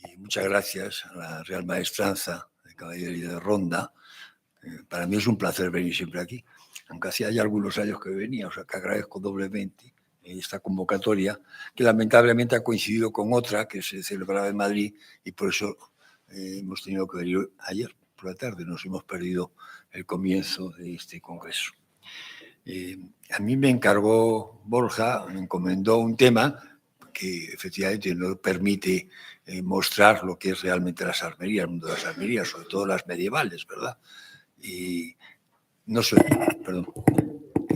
y muchas gracias a la Real Maestranza de Caballería de Ronda. Para mí es un placer venir siempre aquí, aunque hacía ya algunos años que venía, o sea que agradezco doblemente esta convocatoria, que lamentablemente ha coincidido con otra que se celebraba en Madrid y por eso hemos tenido que venir ayer por la tarde, nos hemos perdido el comienzo de este congreso. A mí me encargó Borja, me encomendó un tema que efectivamente nos permite mostrar lo que es realmente las armerías, el mundo de las armerías, sobre todo las medievales, ¿verdad? Y no sé, perdón,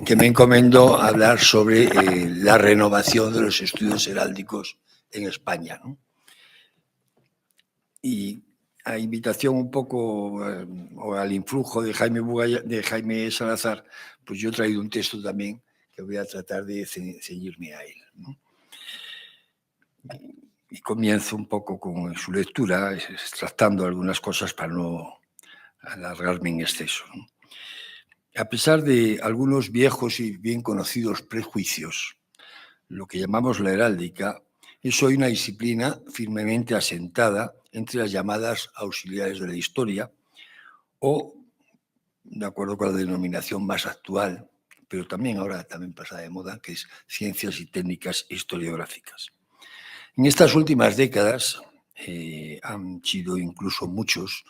que me encomendó hablar sobre la renovación de los estudios heráldicos en España, ¿no? Y a invitación un poco o al influjo de Jaime Salazar, pues yo he traído un texto también que voy a tratar de ceñirme a él, ¿no? Y comienzo un poco con su lectura, extractando algunas cosas para no alargarme en exceso, ¿no? A pesar de algunos viejos y bien conocidos prejuicios, lo que llamamos la heráldica es hoy una disciplina firmemente asentada entre las llamadas auxiliares de la historia o, de acuerdo con la denominación más actual, pero también ahora también pasa de moda, que es ciencias y técnicas historiográficas. En estas últimas décadas han sido incluso muchos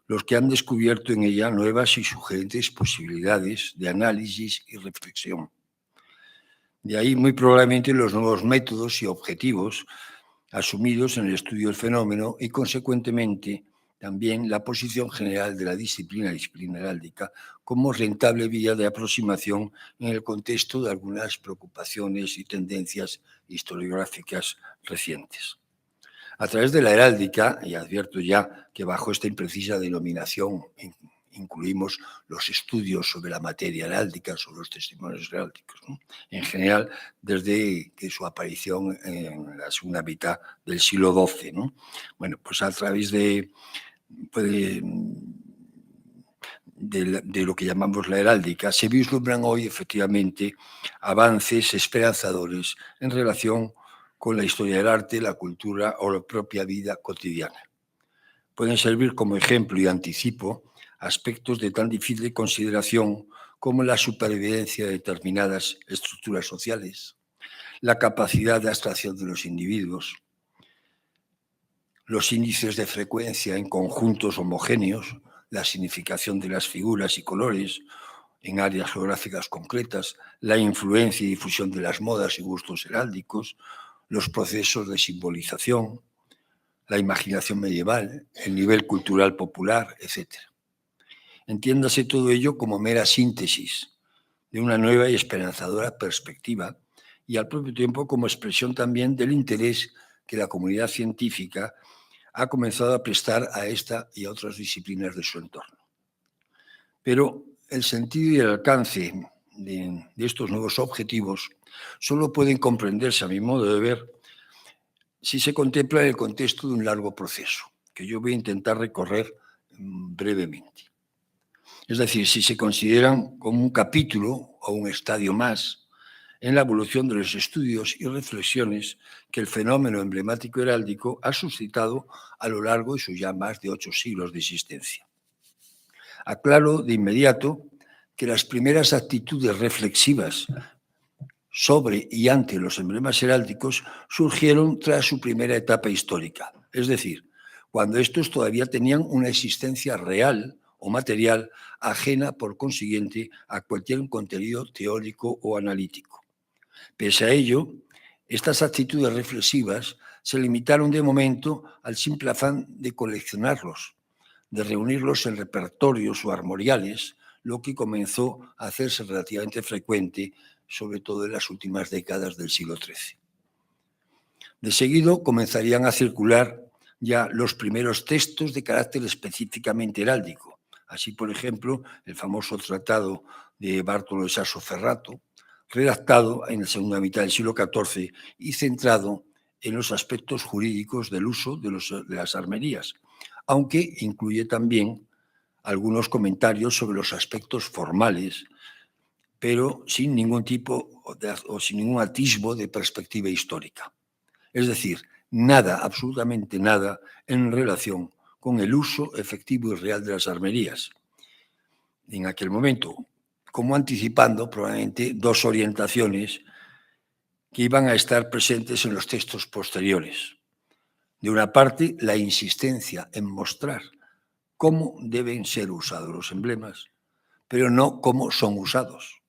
los que han descubierto en ella nuevas y sugerentes posibilidades de análisis y reflexión. De ahí muy probablemente los nuevos métodos y objetivos asumidos en el estudio del fenómeno y, consecuentemente, también la posición general de la disciplina heráldica como rentable vía de aproximación en el contexto de algunas preocupaciones y tendencias historiográficas recientes. A través de la heráldica, y advierto ya que bajo esta imprecisa denominación incluimos los estudios sobre la materia heráldica, sobre los testimonios heráldicos, ¿no? En general, desde que su aparición en la segunda mitad del siglo XII, ¿no? Bueno, pues a través de lo que llamamos la heráldica, se vislumbran hoy efectivamente avances esperanzadores en relación con la historia del arte, la cultura o la propia vida cotidiana. Pueden servir como ejemplo y anticipo aspectos de tan difícil consideración como la supervivencia de determinadas estructuras sociales, la capacidad de abstracción de los individuos, los índices de frecuencia en conjuntos homogéneos, la significación de las figuras y colores en áreas geográficas concretas, la influencia y difusión de las modas y gustos heráldicos, los procesos de simbolización, la imaginación medieval, el nivel cultural popular, etc. Entiéndase todo ello como mera síntesis de una nueva y esperanzadora perspectiva y al propio tiempo como expresión también del interés que la comunidad científica ha comenzado a prestar a esta y a otras disciplinas de su entorno. Pero el sentido y el alcance de estos nuevos objetivos solo pueden comprenderse, a mi modo de ver, si se contempla en el contexto de un largo proceso, que yo voy a intentar recorrer brevemente. Es decir, si se consideran como un capítulo o un estadio más en la evolución de los estudios y reflexiones que el fenómeno emblemático heráldico ha suscitado a lo largo de sus ya más de 8 siglos de existencia. Aclaro de inmediato que las primeras actitudes reflexivas sobre y ante los emblemas heráldicos surgieron tras su primera etapa histórica, es decir, cuando estos todavía tenían una existencia real o material ajena, por consiguiente, a cualquier contenido teórico o analítico. Pese a ello, estas actitudes reflexivas se limitaron de momento al simple afán de coleccionarlos, de reunirlos en repertorios o armoriales, lo que comenzó a hacerse relativamente frecuente, sobre todo en las últimas décadas del siglo XIII. De seguido comenzarían a circular ya los primeros textos de carácter específicamente heráldico. Así, por ejemplo, el famoso tratado de Bartolo de Sassoferrato, redactado en la segunda mitad del siglo XIV y centrado en los aspectos jurídicos del uso de las armerías, aunque incluye también algunos comentarios sobre los aspectos formales, pero sin ningún tipo o sin ningún atisbo de perspectiva histórica. Es decir, nada, absolutamente nada, en relación con el uso efectivo y real de las armerías. En aquel momento, como anticipando probablemente dos orientaciones que iban a estar presentes en los textos posteriores. De una parte, la insistencia en mostrar cómo deben ser usados los emblemas, pero no cómo son usados.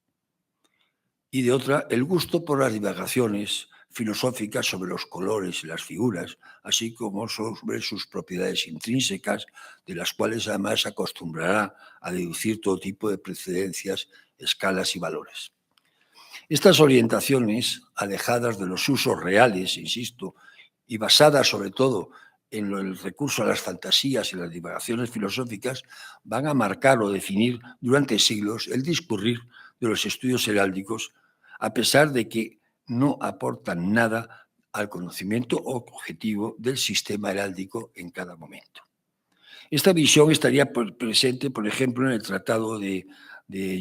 Y de otra, el gusto por las divagaciones filosóficas sobre los colores y las figuras, así como sobre sus propiedades intrínsecas, de las cuales además se acostumbrará a deducir todo tipo de precedencias, escalas y valores. Estas orientaciones, alejadas de los usos reales, insisto, y basadas sobre todo en el recurso a las fantasías y las divagaciones filosóficas, van a marcar o definir durante siglos el discurrir de los estudios heráldicos, a pesar de que no aportan nada al conocimiento objetivo del sistema heráldico en cada momento. Esta visión estaría presente, por ejemplo, en el Tratado de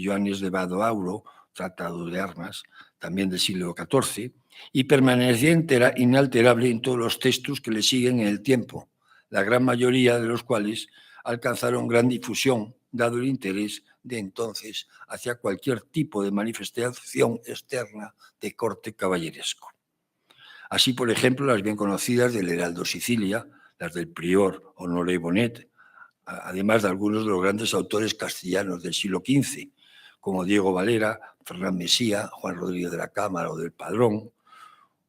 Joannes de Badoauro, Tratado de Armas, también del siglo XIV, y permanecía inalterable en todos los textos que le siguen en el tiempo, la gran mayoría de los cuales alcanzaron gran difusión, dado el interés de entonces hacia cualquier tipo de manifestación externa de corte caballeresco. Así, por ejemplo, las bien conocidas del Heraldo Sicilia, las del prior Honoré Bonet, además de algunos de los grandes autores castellanos del siglo XV, como Diego Valera, Fernán Mesía, Juan Rodríguez de la Cámara o del Padrón,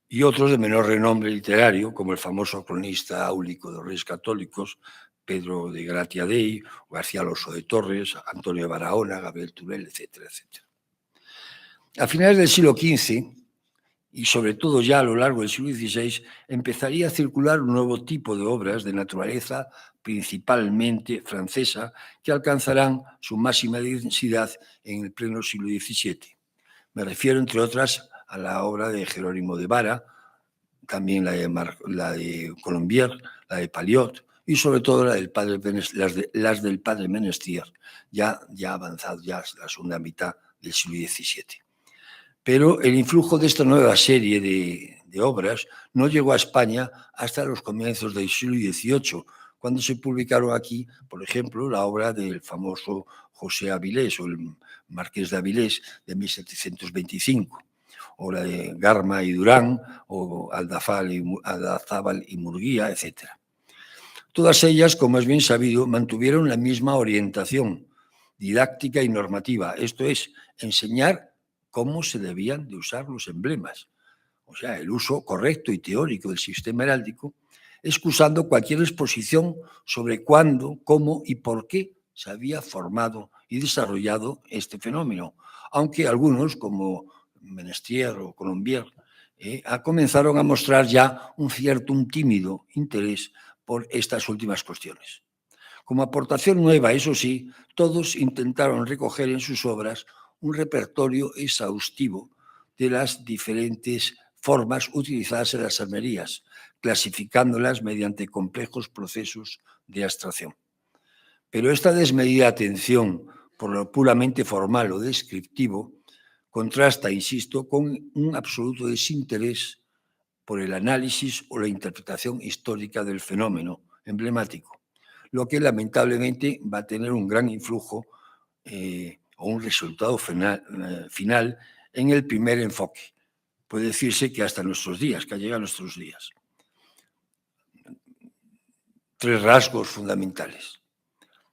y otros de menor renombre literario, como el famoso cronista áulico de los Reyes Católicos, Pedro de Gratiadei, García Alonso de Torres, Antonio de Barahona, Gabriel Turel, etcétera, etcétera. A finales del siglo XV, y sobre todo ya a lo largo del siglo XVI, empezaría a circular un nuevo tipo de obras de naturaleza principalmente francesa que alcanzarán su máxima densidad en el pleno siglo XVII. Me refiero, entre otras, a la obra de Jerónimo de Vara, también la de Colombier, la de Paliot y sobre todo las del padre Menestier, ya avanzado, ya la segunda mitad del siglo XVII. Pero el influjo de esta nueva serie de obras no llegó a España hasta los comienzos del siglo XVIII, cuando se publicaron aquí, por ejemplo, la obra del famoso José Avilés o el Marqués de Avilés de 1725, o la de Garma y Durán, o Aldazábal y Murguía, etc. Todas ellas, como es bien sabido, mantuvieron la misma orientación didáctica y normativa, esto es, enseñar cómo se debían de usar los emblemas, o sea, el uso correcto y teórico del sistema heráldico, excusando cualquier exposición sobre cuándo, cómo y por qué se había formado y desarrollado este fenómeno, aunque algunos, como Menestier o Colombier, comenzaron a mostrar ya un tímido interés por estas últimas cuestiones. Como aportación nueva, eso sí, todos intentaron recoger en sus obras un repertorio exhaustivo de las diferentes formas utilizadas en las armerías, clasificándolas mediante complejos procesos de abstracción. Pero esta desmedida atención por lo puramente formal o descriptivo contrasta, insisto, con un absoluto desinterés por el análisis o la interpretación histórica del fenómeno emblemático, lo que lamentablemente va a tener un gran influjo o un resultado final en el primer enfoque. Puede decirse que hasta nuestros días, que llega a nuestros días. Tres rasgos fundamentales.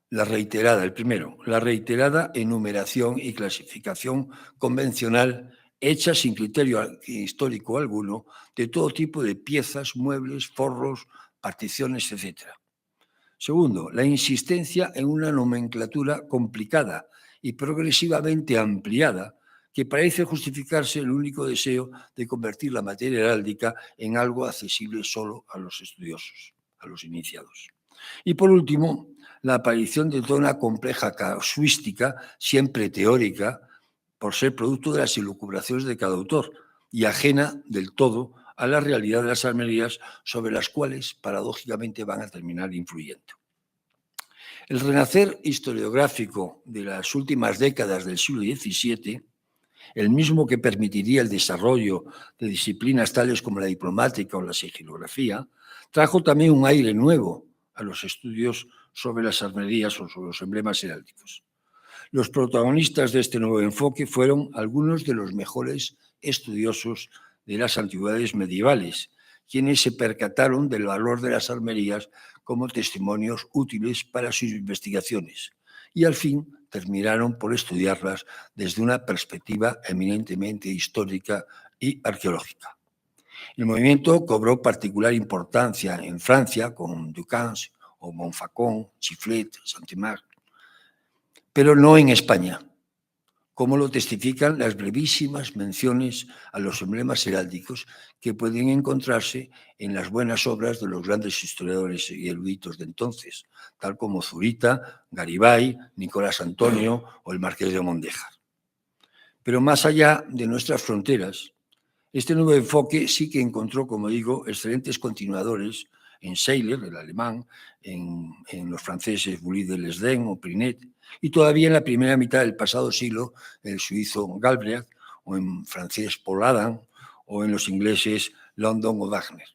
El primero, la reiterada enumeración y clasificación convencional hecha sin criterio histórico alguno de todo tipo de piezas, muebles, forros, particiones, etc. Segundo, la insistencia en una nomenclatura complicada y progresivamente ampliada que parece justificarse el único deseo de convertir la materia heráldica en algo accesible solo a los estudiosos, a los iniciados. Y por último, la aparición de toda una compleja casuística, siempre teórica, por ser producto de las elucubraciones de cada autor y ajena del todo a la realidad de las armerías sobre las cuales paradójicamente van a terminar influyendo. El renacer historiográfico de las últimas décadas del siglo XVII el mismo que permitiría el desarrollo de disciplinas tales como la diplomática o la sigilografía, trajo también un aire nuevo a los estudios sobre las armerías o sobre los emblemas heráldicos. Los protagonistas de este nuevo enfoque fueron algunos de los mejores estudiosos de las antigüedades medievales, quienes se percataron del valor de las armerías como testimonios útiles para sus investigaciones y al fin terminaron por estudiarlas desde una perspectiva eminentemente histórica y arqueológica. El movimiento cobró particular importancia en Francia con Ducans o Montfaucon, Chifflet, Saint-Marc, pero no en España, como lo testifican las brevísimas menciones a los emblemas heráldicos que pueden encontrarse en las buenas obras de los grandes historiadores y eruditos de entonces, tal como Zurita, Garibay, Nicolás Antonio o el Marqués de Mondéjar. Pero más allá de nuestras fronteras, este nuevo enfoque sí que encontró, como digo, excelentes continuadores en Seiler, el alemán, en los franceses Bully de Lesdin o Prinet, y todavía en la primera mitad del pasado siglo el suizo Galbraith, o en francés Paul Adam, o en los ingleses London o Wagner.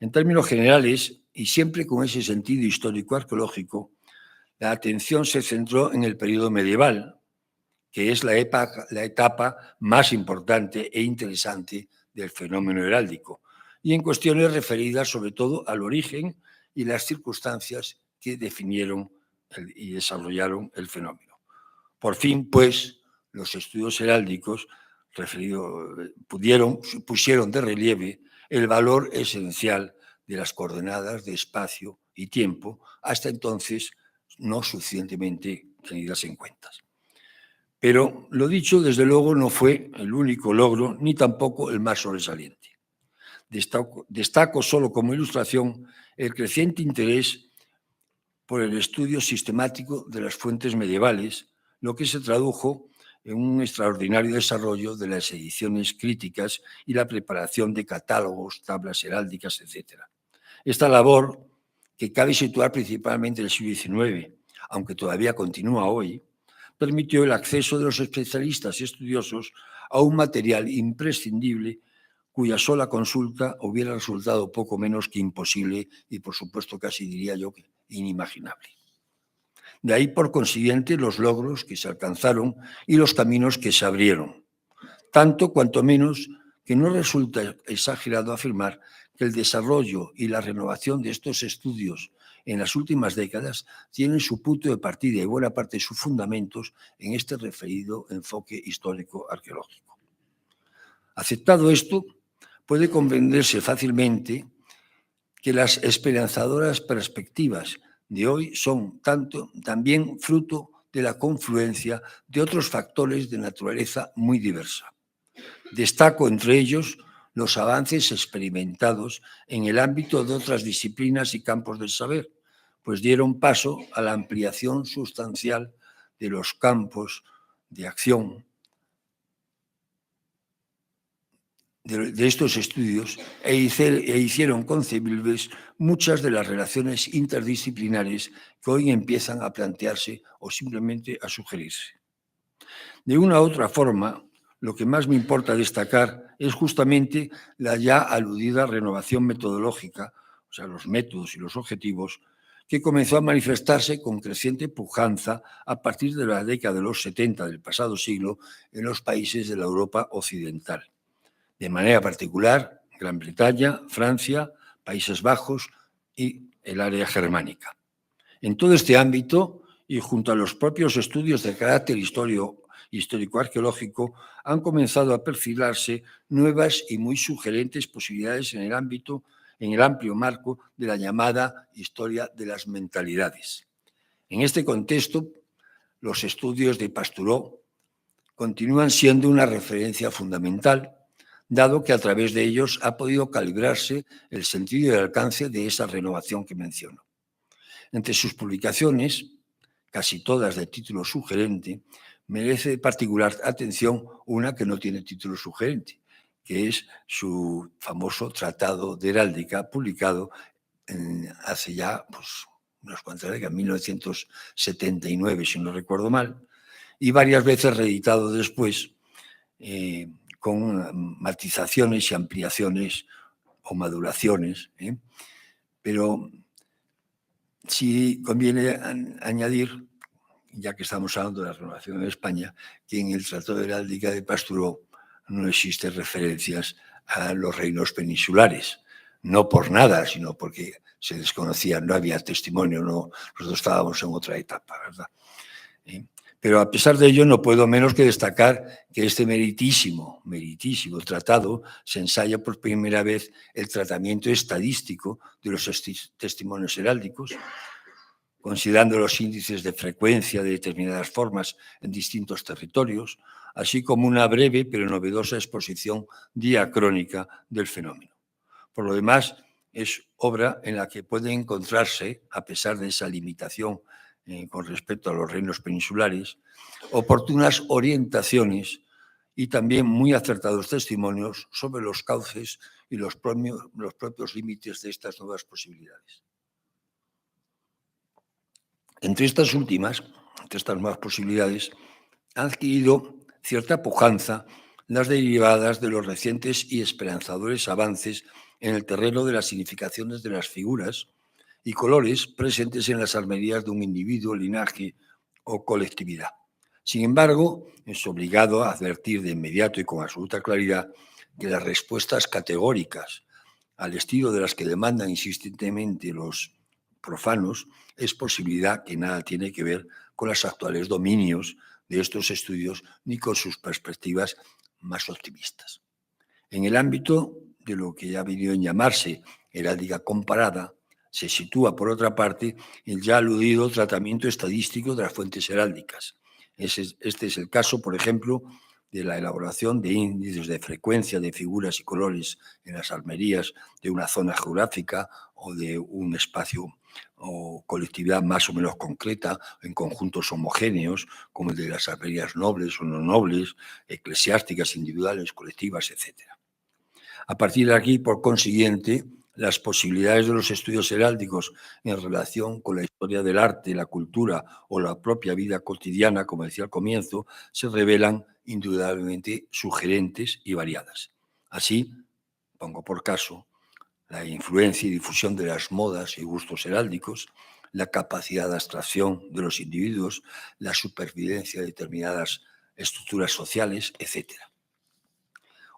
En términos generales, y siempre con ese sentido histórico-arqueológico, la atención se centró en el periodo medieval, que es la etapa más importante e interesante del fenómeno heráldico, y en cuestiones referidas sobre todo al origen y las circunstancias que definieron y desarrollaron el fenómeno. Por fin, pues, los estudios heráldicos pusieron de relieve el valor esencial de las coordenadas de espacio y tiempo, hasta entonces no suficientemente tenidas en cuenta. Pero lo dicho, desde luego, no fue el único logro, ni tampoco el más sobresaliente. Destaco solo como ilustración el creciente interés por el estudio sistemático de las fuentes medievales, lo que se tradujo en un extraordinario desarrollo de las ediciones críticas y la preparación de catálogos, tablas heráldicas, etc. Esta labor, que cabe situar principalmente en el siglo XIX, aunque todavía continúa hoy, permitió el acceso de los especialistas y estudiosos a un material imprescindible cuya sola consulta hubiera resultado poco menos que imposible y, por supuesto, casi diría yo que inimaginable. De ahí, por consiguiente, los logros que se alcanzaron y los caminos que se abrieron. Tanto cuanto menos que no resulta exagerado afirmar que el desarrollo y la renovación de estos estudios en las últimas décadas tienen su punto de partida y buena parte de sus fundamentos en este referido enfoque histórico-arqueológico. Aceptado esto, puede comprenderse fácilmente que las esperanzadoras perspectivas de hoy son también fruto de la confluencia de otros factores de naturaleza muy diversa. Destaco entre ellos los avances experimentados en el ámbito de otras disciplinas y campos del saber, pues dieron paso a la ampliación sustancial de los campos de acción de estos estudios e hicieron concebibles muchas de las relaciones interdisciplinares que hoy empiezan a plantearse o simplemente a sugerirse. De una u otra forma, lo que más me importa destacar es justamente la ya aludida renovación metodológica, o sea, los métodos y los objetivos, que comenzó a manifestarse con creciente pujanza a partir de la década de los 70 del pasado siglo en los países de la Europa occidental. De manera particular, Gran Bretaña, Francia, Países Bajos y el área germánica. En todo este ámbito, y junto a los propios estudios de carácter histórico-arqueológico, han comenzado a perfilarse nuevas y muy sugerentes posibilidades en el amplio marco de la llamada historia de las mentalidades. En este contexto, los estudios de Pastoreau continúan siendo una referencia fundamental, dado que a través de ellos ha podido calibrarse el sentido y el alcance de esa renovación que menciono. Entre sus publicaciones, casi todas de título sugerente, merece particular atención una que no tiene título sugerente, que es su famoso Tratado de Heráldica, publicado hace ya unas cuantas décadas, en 1979, si no recuerdo mal, y varias veces reeditado después, con matizaciones y ampliaciones o maduraciones, pero sí conviene añadir, ya que estamos hablando de la renovación en España, que en el Tratado de Heráldica de Pasturó no existen referencias a los reinos peninsulares, no por nada, sino porque se desconocía, no había testimonio, nosotros estábamos en otra etapa, ¿verdad? Pero a pesar de ello no puedo menos que destacar que este meritísimo tratado se ensaya por primera vez el tratamiento estadístico de los testimonios heráldicos, considerando los índices de frecuencia de determinadas formas en distintos territorios, así como una breve pero novedosa exposición diacrónica del fenómeno. Por lo demás, es obra en la que puede encontrarse, a pesar de esa limitación con respecto a los reinos peninsulares, oportunas orientaciones y también muy acertados testimonios sobre los cauces y los propios límites de estas nuevas posibilidades. Entre estas nuevas posibilidades, han adquirido cierta pujanza las derivadas de los recientes y esperanzadores avances en el terreno de las significaciones de las figuras y colores presentes en las armerías de un individuo, linaje o colectividad. Sin embargo, es obligado a advertir de inmediato y con absoluta claridad que las respuestas categóricas al estilo de las que demandan insistentemente los profanos es posibilidad que nada tiene que ver con los actuales dominios de estos estudios ni con sus perspectivas más optimistas. En el ámbito de lo que ya ha venido a llamarse heráldica comparada, se sitúa, por otra parte, el ya aludido tratamiento estadístico de las fuentes heráldicas. Este es el caso, por ejemplo, de la elaboración de índices de frecuencia de figuras y colores en las armerías de una zona geográfica o de un espacio o colectividad más o menos concreta, en conjuntos homogéneos, como el de las armerías nobles o no nobles, eclesiásticas, individuales, colectivas, etc. A partir de aquí, por consiguiente, las posibilidades de los estudios heráldicos en relación con la historia del arte, la cultura o la propia vida cotidiana, como decía al comienzo, se revelan indudablemente sugerentes y variadas. Así, pongo por caso, la influencia y difusión de las modas y gustos heráldicos, la capacidad de abstracción de los individuos, la supervivencia de determinadas estructuras sociales, etc.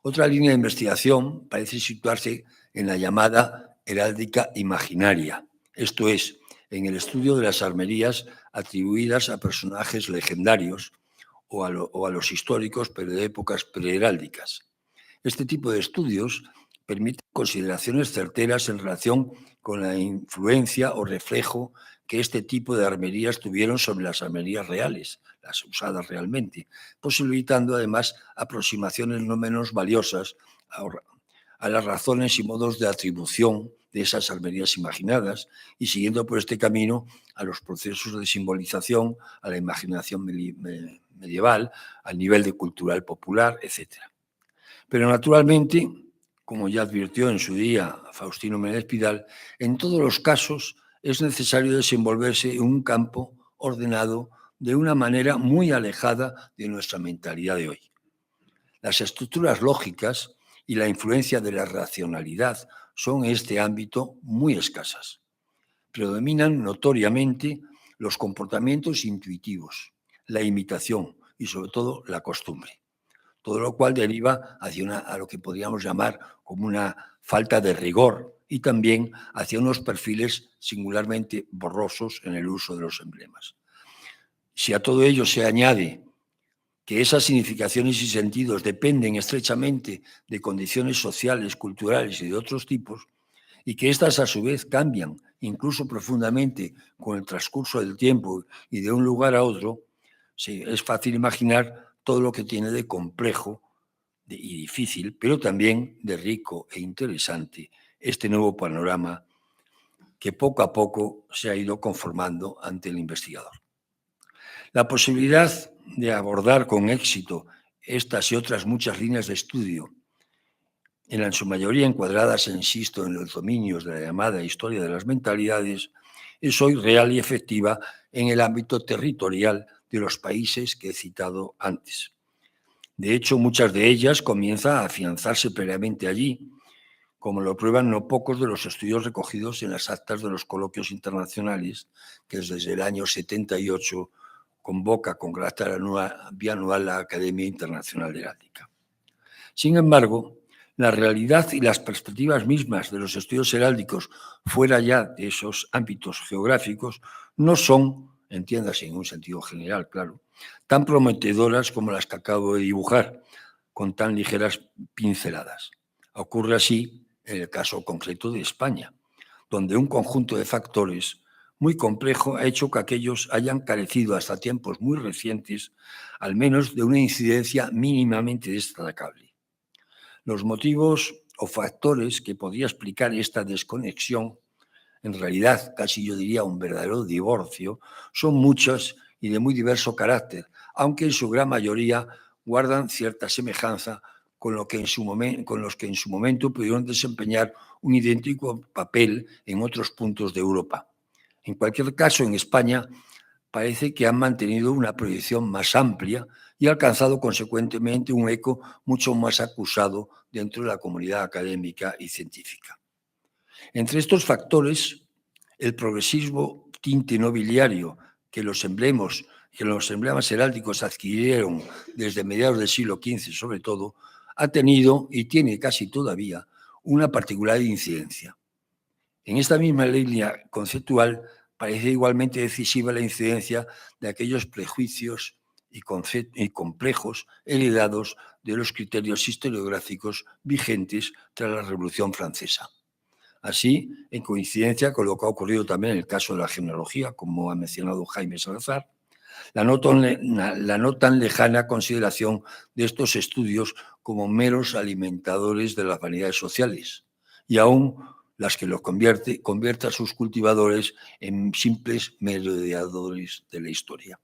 Otra línea de investigación parece situarse en la llamada heráldica imaginaria, esto es, en el estudio de las armerías atribuidas a personajes legendarios o a los históricos, pero de épocas preheráldicas. Este tipo de estudios permite consideraciones certeras en relación con la influencia o reflejo que este tipo de armerías tuvieron sobre las armerías reales, las usadas realmente, posibilitando además aproximaciones no menos valiosas a las razones y modos de atribución de esas armerías imaginadas y siguiendo por este camino a los procesos de simbolización, a la imaginación medieval, al nivel de cultural popular, etc. Pero naturalmente, como ya advirtió en su día Faustino Menéndez Pidal, en todos los casos es necesario desenvolverse en un campo ordenado de una manera muy alejada de nuestra mentalidad de hoy. Las estructuras lógicas y la influencia de la racionalidad son en este ámbito muy escasas. Predominan notoriamente los comportamientos intuitivos, la imitación y sobre todo la costumbre. Todo lo cual deriva hacia a lo que podríamos llamar como una falta de rigor y también hacia unos perfiles singularmente borrosos en el uso de los emblemas. Si a todo ello se añade que esas significaciones y sentidos dependen estrechamente de condiciones sociales, culturales y de otros tipos, y que éstas a su vez cambian incluso profundamente con el transcurso del tiempo y de un lugar a otro, sí, es fácil imaginar todo lo que tiene de complejo y difícil, pero también de rico e interesante este nuevo panorama que poco a poco se ha ido conformando ante el investigador. La posibilidad de abordar con éxito estas y otras muchas líneas de estudio, en su mayoría encuadradas, insisto, en los dominios de la llamada historia de las mentalidades, es hoy real y efectiva en el ámbito territorial de los países que he citado antes. De hecho, muchas de ellas comienzan a afianzarse plenamente allí, como lo prueban no pocos de los estudios recogidos en las actas de los coloquios internacionales que desde el año 78 convoca con carácter bianual la Academia Internacional de Heráldica. Sin embargo, la realidad y las perspectivas mismas de los estudios heráldicos fuera ya de esos ámbitos geográficos no son, entiéndase en un sentido general, claro, tan prometedoras como las que acabo de dibujar, con tan ligeras pinceladas. Ocurre así en el caso concreto de España, donde un conjunto de factores muy complejo ha hecho que aquellos hayan carecido hasta tiempos muy recientes, al menos de una incidencia mínimamente destacable. Los motivos o factores que podría explicar esta desconexión, en realidad casi yo diría un verdadero divorcio, son muchos y de muy diverso carácter, aunque en su gran mayoría guardan cierta semejanza con los que en su momento pudieron desempeñar un idéntico papel en otros puntos de Europa. En cualquier caso, en España parece que han mantenido una proyección más amplia y alcanzado consecuentemente un eco mucho más acusado dentro de la comunidad académica y científica. Entre estos factores, el progresivo tinte nobiliario que los emblemas heráldicos adquirieron desde mediados del siglo XV, sobre todo, ha tenido y tiene casi todavía una particular incidencia. En esta misma línea conceptual parece igualmente decisiva la incidencia de aquellos prejuicios y complejos heredados de los criterios historiográficos vigentes tras la Revolución Francesa. Así, en coincidencia con lo que ha ocurrido también en el caso de la genealogía, como ha mencionado Jaime Salazar, la no tan lejana consideración de estos estudios como meros alimentadores de las vanidades sociales, y aún las que los convierte a sus cultivadores en simples merodeadores de la historia.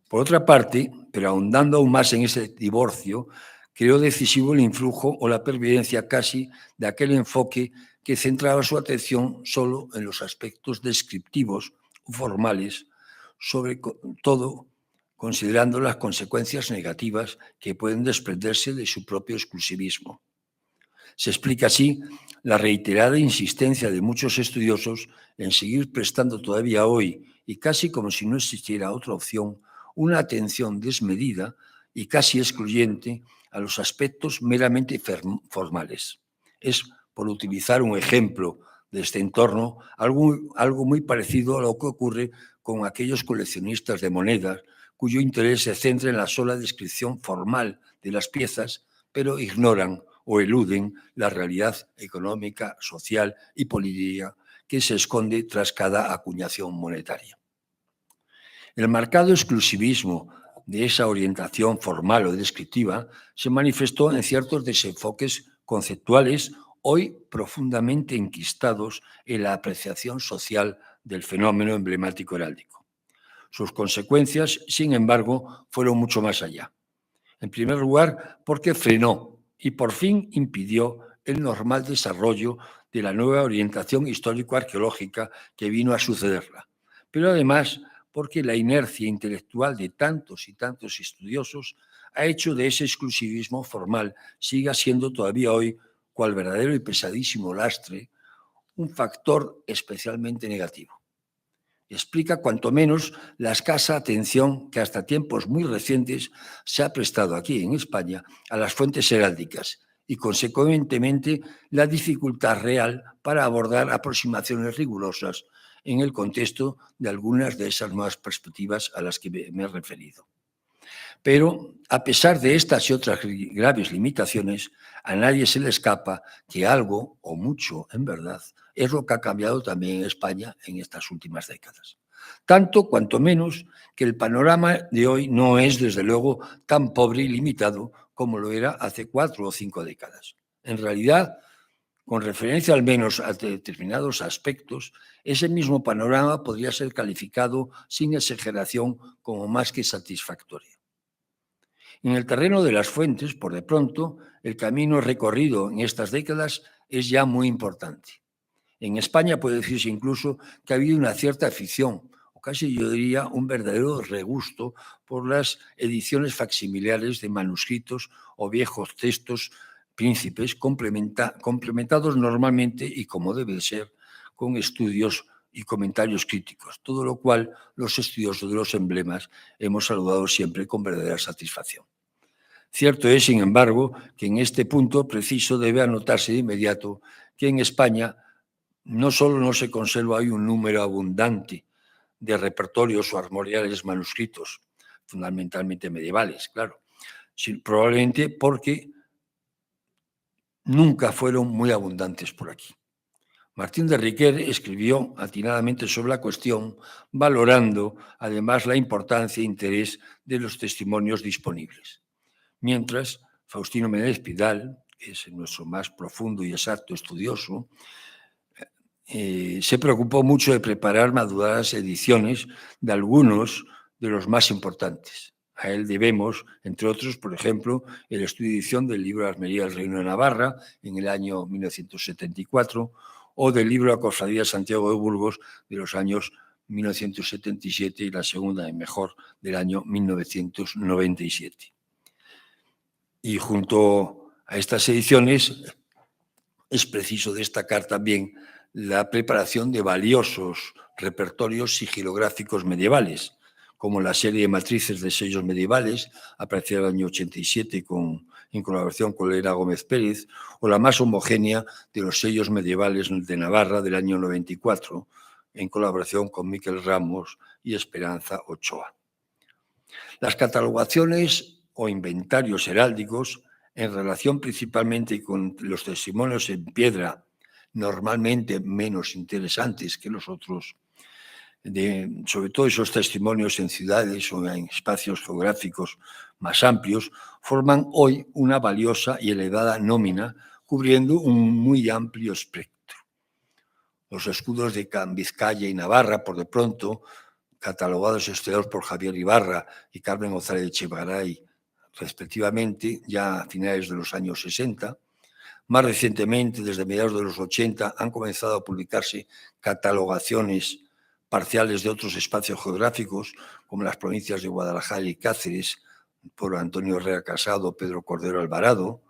Por otra parte, pero ahondando aún más en ese divorcio, creo decisivo el influjo o la pervivencia casi de aquel enfoque que centraba su atención solo en los aspectos descriptivos o formales, sobre todo considerando las consecuencias negativas que pueden desprenderse de su propio exclusivismo. Se explica así la reiterada insistencia de muchos estudiosos en seguir prestando todavía hoy, y casi como si no existiera otra opción, una atención desmedida y casi excluyente a los aspectos meramente formales. Es, por utilizar un ejemplo de este entorno, algo muy parecido a lo que ocurre con aquellos coleccionistas de monedas cuyo interés se centra en la sola descripción formal de las piezas, pero ignoran o eluden la realidad económica, social y política que se esconde tras cada acuñación monetaria. El marcado exclusivismo de esa orientación formal o descriptiva se manifestó en ciertos desenfoques conceptuales hoy profundamente enquistados en la apreciación social del fenómeno emblemático heráldico. Sus consecuencias, sin embargo, fueron mucho más allá. En primer lugar, porque frenó y por fin impidió el normal desarrollo de la nueva orientación histórico-arqueológica que vino a sucederla. Pero además, porque la inercia intelectual de tantos y tantos estudiosos ha hecho de ese exclusivismo formal siga siendo todavía hoy, cual verdadero y pesadísimo lastre, un factor especialmente negativo. Explica cuanto menos la escasa atención que hasta tiempos muy recientes se ha prestado aquí en España a las fuentes heráldicas y, consecuentemente, la dificultad real para abordar aproximaciones rigurosas en el contexto de algunas de esas nuevas perspectivas a las que me he referido. Pero, a pesar de estas y otras graves limitaciones, a nadie se le escapa que algo, o mucho en verdad, es lo que ha cambiado también en España en estas últimas décadas. Tanto cuanto menos que el panorama de hoy no es, desde luego, tan pobre y limitado como lo era hace 4 o 5 décadas. En realidad, con referencia al menos a determinados aspectos, ese mismo panorama podría ser calificado sin exageración como más que satisfactorio. En el terreno de las fuentes, por de pronto, el camino recorrido en estas décadas es ya muy importante. En España puede decirse incluso que ha habido una cierta afición, o casi yo diría un verdadero regusto por las ediciones facsimilares de manuscritos o viejos textos príncipes, complementados normalmente, y como debe ser, con estudios y comentarios críticos, todo lo cual los estudiosos de los emblemas hemos saludado siempre con verdadera satisfacción. Cierto es, sin embargo, que en este punto preciso debe anotarse de inmediato que en España no solo no se conserva hoy un número abundante de repertorios o armoriales manuscritos, fundamentalmente medievales, claro, probablemente porque nunca fueron muy abundantes por aquí. Martín de Riquer escribió atinadamente sobre la cuestión, valorando además la importancia e interés de los testimonios disponibles. Mientras, Faustino Menéndez Pidal, que es nuestro más profundo y exacto estudioso, se preocupó mucho de preparar maduradas ediciones de algunos de los más importantes. A él debemos, entre otros, por ejemplo, el estudio y edición del libro Armería del Reino de Navarra en el año 1974 o del libro La Cofradía de Santiago de Burgos de los años 1977 y la segunda y mejor del año 1997. Y junto a estas ediciones es preciso destacar también la preparación de valiosos repertorios sigilográficos medievales, como la serie de matrices de sellos medievales, aparecida en el año 87 en colaboración con Elena Gómez Pérez, o la más homogénea de los sellos medievales de Navarra del año 94, en colaboración con Miquel Ramos y Esperanza Ochoa. Las catalogaciones o inventarios heráldicos, en relación principalmente con los testimonios en piedra, normalmente menos interesantes que los otros, sobre todo esos testimonios en ciudades o en espacios geográficos más amplios, forman hoy una valiosa y elevada nómina, cubriendo un muy amplio espectro. Los escudos de Vizcaya y Navarra, por de pronto, catalogados y estudiados por Javier Ibarra y Carmen González de Echegaray, respectivamente, ya a finales de los años 60. Más recientemente, desde mediados de los 80, han comenzado a publicarse catalogaciones parciales de otros espacios geográficos, como las provincias de Guadalajara y Cáceres, por Antonio Herrera Casado, Pedro Cordero Alvarado.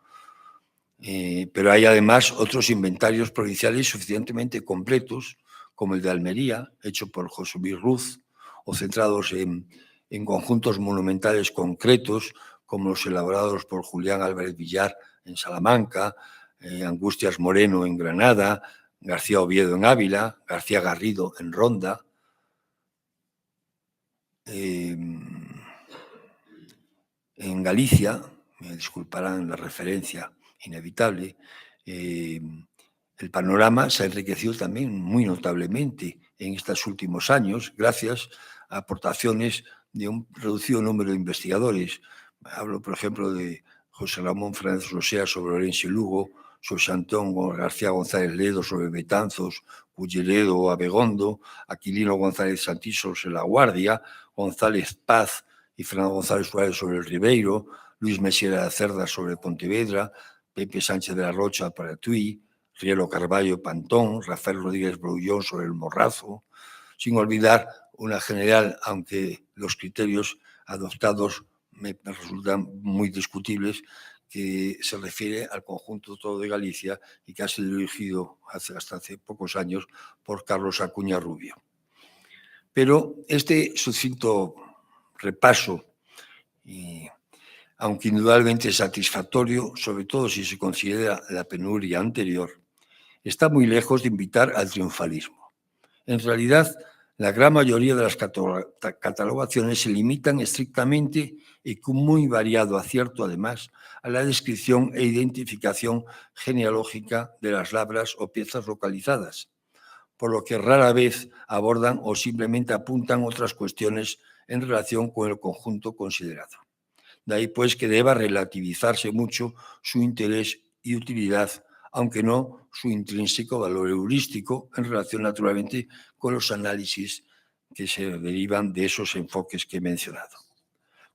Pero hay además otros inventarios provinciales suficientemente completos, como el de Almería, hecho por José Luis Ruz, o centrados en conjuntos monumentales concretos, como los elaborados por Julián Álvarez Villar en Salamanca, Angustias Moreno en Granada, García Oviedo en Ávila, García Garrido en Ronda. En Galicia, me disculparán la referencia inevitable, el panorama se ha enriquecido también muy notablemente en estos últimos años, gracias a aportaciones de un reducido número de investigadores. Hablo, por ejemplo, de José Ramón Fernández Rosea sobre Orense y Lugo, José Antón García González Ledo sobre Betanzos, Culleredo o Abegondo, Aquilino González Santiso sobre La Guardia, González Paz y Fernando González Suárez sobre el Ribeiro, Luis Messiera de la Cerda sobre Pontevedra, Pepe Sánchez de la Rocha para Tui, Rielo Carballo Pantón, Rafael Rodríguez Broullón sobre el Morrazo, sin olvidar una general, aunque los criterios adoptados me resultan muy discutibles, que se refiere al conjunto todo de Galicia y que ha sido dirigido hasta hace pocos años por Carlos Acuña Rubio. Pero este sucinto repaso, aunque indudablemente satisfactorio, sobre todo si se considera la penuria anterior, está muy lejos de invitar al triunfalismo. En realidad, la gran mayoría de las catalogaciones se limitan estrictamente y con muy variado acierto, además, a la descripción e identificación genealógica de las labras o piezas localizadas, por lo que rara vez abordan o simplemente apuntan otras cuestiones en relación con el conjunto considerado. De ahí, pues, que deba relativizarse mucho su interés y utilidad, aunque no su intrínseco valor heurístico, en relación, naturalmente, con los análisis que se derivan de esos enfoques que he mencionado.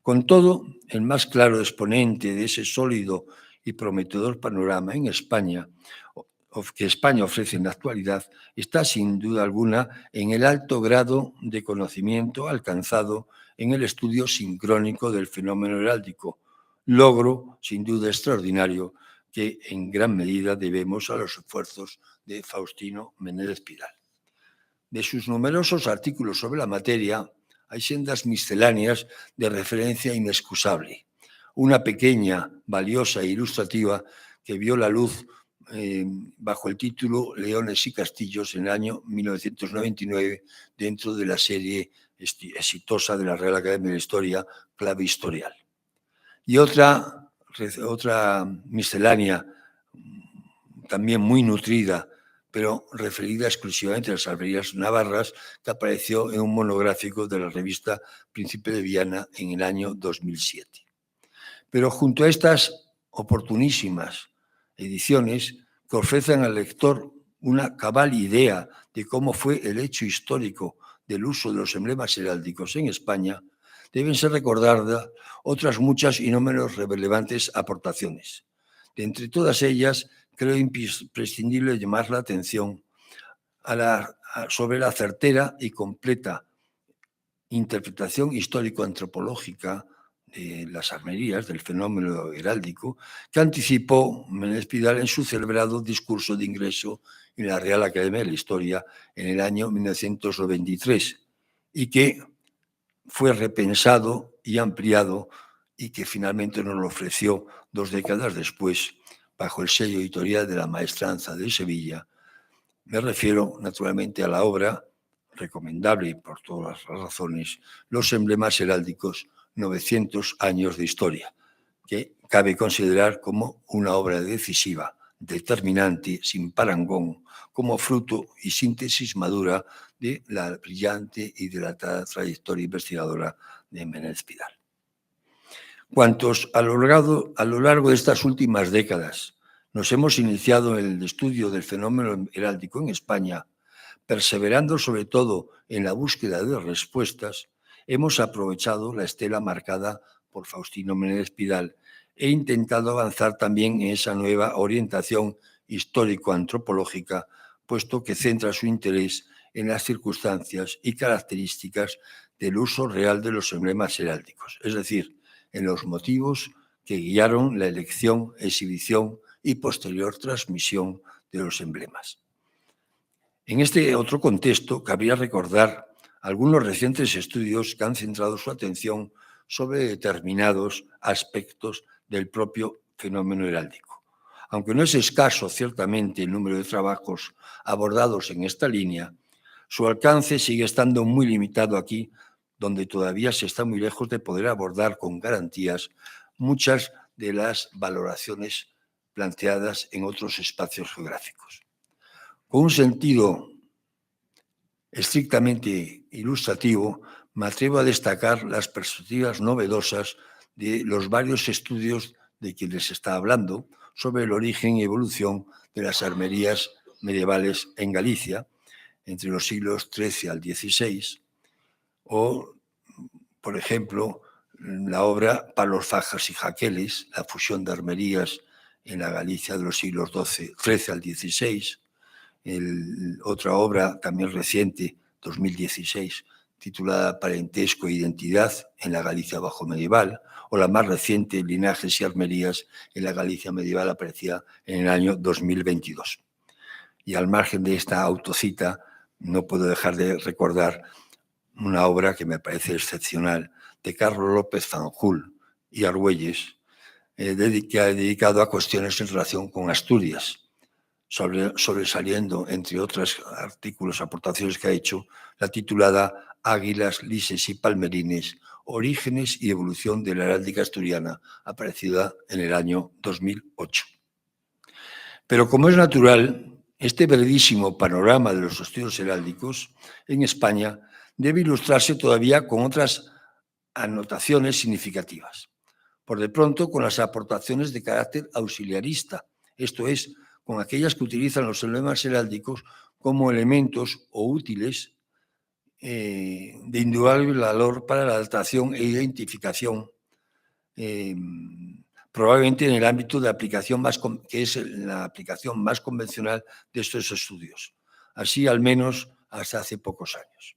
Con todo, el más claro exponente de ese sólido y prometedor panorama en España, que España ofrece en la actualidad está sin duda alguna en el alto grado de conocimiento alcanzado en el estudio sincrónico del fenómeno heráldico, logro sin duda extraordinario que en gran medida debemos a los esfuerzos de Faustino Menéndez Pidal. De sus numerosos artículos sobre la materia hay sendas misceláneas de referencia inexcusable. Una pequeña, valiosa e ilustrativa que vio la luz bajo el título Leones y Castillos en el año 1999 dentro de la serie exitosa de la Real Academia de la Historia, Clave Historial. Y otra miscelánea también muy nutrida, pero referida exclusivamente a las armerías navarras, que apareció en un monográfico de la revista Príncipe de Viana en el año 2007. Pero junto a estas oportunísimas ediciones que ofrecen al lector una cabal idea de cómo fue el hecho histórico del uso de los emblemas heráldicos en España, deben ser recordadas otras muchas y no menos relevantes aportaciones. De entre todas ellas, creo imprescindible llamar la atención sobre la certera y completa interpretación histórico-antropológica de las armerías, del fenómeno heráldico, que anticipó Menéndez Pidal en su celebrado discurso de ingreso en la Real Academia de la Historia en el año 1993 y que fue repensado y ampliado y que finalmente nos lo ofreció 2 décadas después bajo el sello editorial de la Maestranza de Sevilla. Me refiero naturalmente a la obra recomendable por todas las razones, Los emblemas heráldicos, 900 años de historia, que cabe considerar como una obra decisiva, determinante, sin parangón, como fruto y síntesis madura de la brillante y dilatada trayectoria investigadora de Menéndez Pidal. Cuantos a lo largo de estas últimas décadas nos hemos iniciado en el estudio del fenómeno heráldico en España, perseverando sobre todo en la búsqueda de respuestas, hemos aprovechado la estela marcada por Faustino Menéndez Pidal e intentado avanzar también en esa nueva orientación histórico-antropológica, puesto que centra su interés en las circunstancias y características del uso real de los emblemas heráldicos, es decir, en los motivos que guiaron la elección, exhibición y posterior transmisión de los emblemas. En este otro contexto, cabría recordar algunos recientes estudios que han centrado su atención sobre determinados aspectos del propio fenómeno heráldico. Aunque no es escaso, ciertamente, el número de trabajos abordados en esta línea, su alcance sigue estando muy limitado aquí, donde todavía se está muy lejos de poder abordar con garantías muchas de las valoraciones planteadas en otros espacios geográficos. Con un sentido estrictamente ilustrativo, me atrevo a destacar las perspectivas novedosas de los varios estudios de quienes está hablando sobre el origen y evolución de las armerías medievales en Galicia entre los siglos XIII al XVI, o, por ejemplo, la obra Palos, Fajas y Jaqueles, la fusión de armerías en la Galicia de los siglos XIII al XVI, otra obra también reciente, 2016, titulada Parentesco e Identidad en la Galicia bajo medieval, o la más reciente, Linajes y Armerías en la Galicia medieval, aparecida en el año 2022. Y al margen de esta autocita, no puedo dejar de recordar una obra que me parece excepcional, de Carlos López Fanjul y Argüelles, que ha dedicado a cuestiones en relación con Asturias, sobresaliendo, entre otros artículos, aportaciones que ha hecho, la titulada Águilas, Lises y Palmerines, orígenes y evolución de la heráldica asturiana, aparecida en el año 2008. Pero como es natural, este brevísimo panorama de los estudios heráldicos en España debe ilustrarse todavía con otras anotaciones significativas. Por de pronto, con las aportaciones de carácter auxiliarista, esto es, con aquellas que utilizan los emblemas heráldicos como elementos o útiles de indudable valor para la adaptación e identificación probablemente en el ámbito de aplicación que es la aplicación más convencional de estos estudios, así al menos hasta hace pocos años.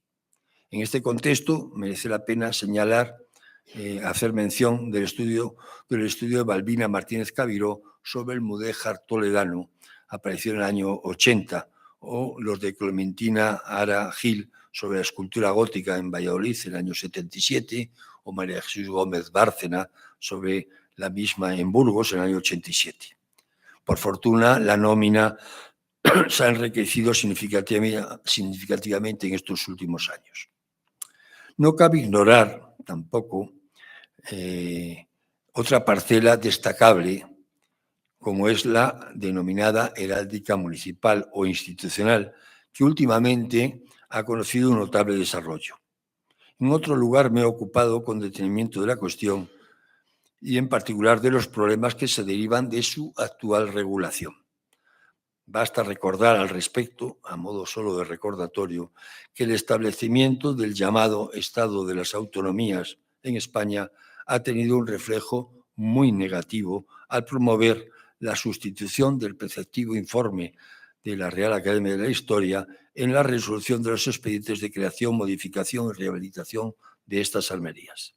En este contexto merece la pena señalar, hacer mención del estudio de Balbina Martínez Cabiró sobre el mudéjar toledano, apareció en el año 80, o los de Clementina Ara Gil sobre la escultura gótica en Valladolid en el año 77, o María Jesús Gómez Bárcena sobre la misma en Burgos en el año 87. Por fortuna, la nómina se ha enriquecido significativamente en estos últimos años. No cabe ignorar tampoco otra parcela destacable, como es la denominada heráldica municipal o institucional, que últimamente ha conocido un notable desarrollo. En otro lugar me he ocupado con detenimiento de la cuestión y en particular de los problemas que se derivan de su actual regulación. Basta recordar al respecto, a modo solo de recordatorio, que el establecimiento del llamado Estado de las Autonomías en España ha tenido un reflejo muy negativo al promover la sustitución del preceptivo informe de la Real Academia de la Historia en la resolución de los expedientes de creación, modificación y rehabilitación de estas almerías.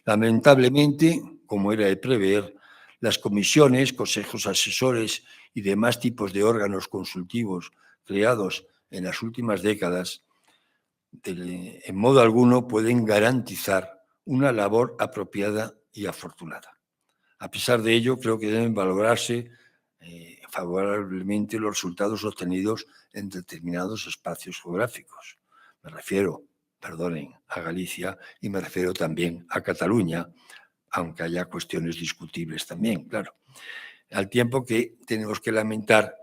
Lamentablemente, como era de prever, las comisiones, consejos asesores y demás tipos de órganos consultivos creados en las últimas décadas, en modo alguno pueden garantizar una labor apropiada y afortunada. A pesar de ello, creo que deben valorarse favorablemente los resultados obtenidos en determinados espacios geográficos. Me refiero, perdonen, a Galicia y me refiero también a Cataluña, aunque haya cuestiones discutibles también, claro. Al tiempo que tenemos que lamentar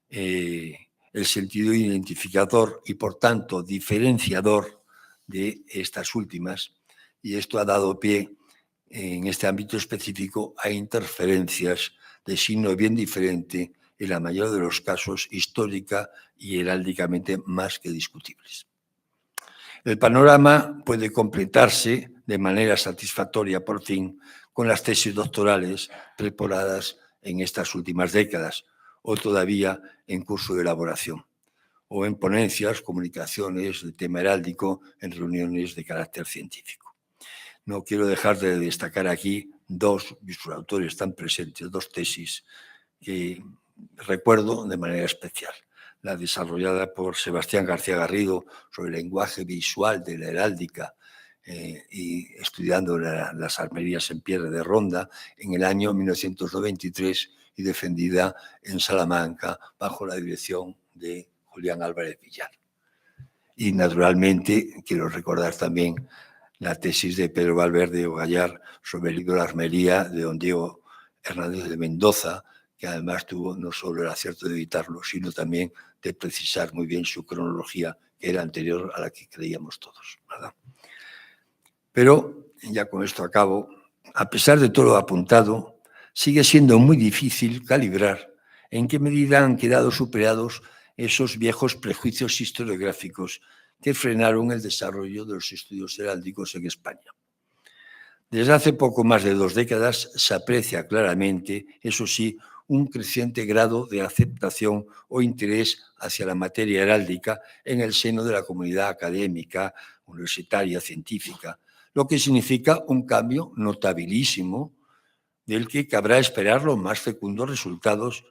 el sentido identificador y, por tanto, diferenciador de estas últimas, y esto ha dado pie, en este ámbito específico, a interferencias de signo bien diferente, en la mayoría de los casos histórica y heráldicamente más que discutibles. El panorama puede completarse de manera satisfactoria, por fin, con las tesis doctorales preparadas en estas últimas décadas o todavía en curso de elaboración, o en ponencias, comunicaciones de tema heráldico en reuniones de carácter científico. No quiero dejar de destacar aquí dos, sus autores están presentes, dos tesis que recuerdo de manera especial. La desarrollada por Sebastián García Garrido sobre el lenguaje visual de la heráldica y estudiando las armerías en piedra de Ronda en el año 1993 y defendida en Salamanca bajo la dirección de Julián Álvarez Villar. Y naturalmente quiero recordar también la tesis de Pedro Valverde Ogallar sobre el libro La Armería de don Diego Hernández de Mendoza, que además tuvo no solo el acierto de editarlo, sino también de precisar muy bien su cronología, que era anterior a la que creíamos todos, ¿verdad? Pero, ya con esto acabo, a pesar de todo lo apuntado, sigue siendo muy difícil calibrar en qué medida han quedado superados esos viejos prejuicios historiográficos que frenaron el desarrollo de los estudios heráldicos en España. Desde hace poco más de 2 décadas se aprecia claramente, eso sí, un creciente grado de aceptación o interés hacia la materia heráldica en el seno de la comunidad académica, universitaria, científica, lo que significa un cambio notabilísimo del que cabrá esperar los más fecundos resultados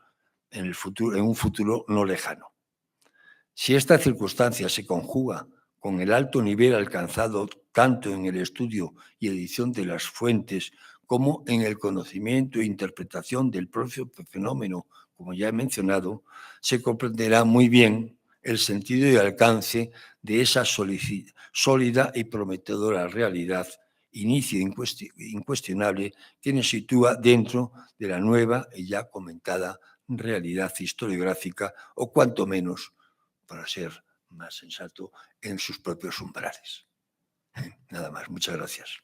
en un futuro no lejano. Si esta circunstancia se conjuga con el alto nivel alcanzado tanto en el estudio y edición de las fuentes como en el conocimiento e interpretación del propio fenómeno, como ya he mencionado, se comprenderá muy bien el sentido y alcance de esa sólida y prometedora realidad, inicio incuestionable, que nos sitúa dentro de la nueva y ya comentada realidad historiográfica, o cuanto menos, para ser más sensato, en sus propios umbrales. Nada más, muchas gracias.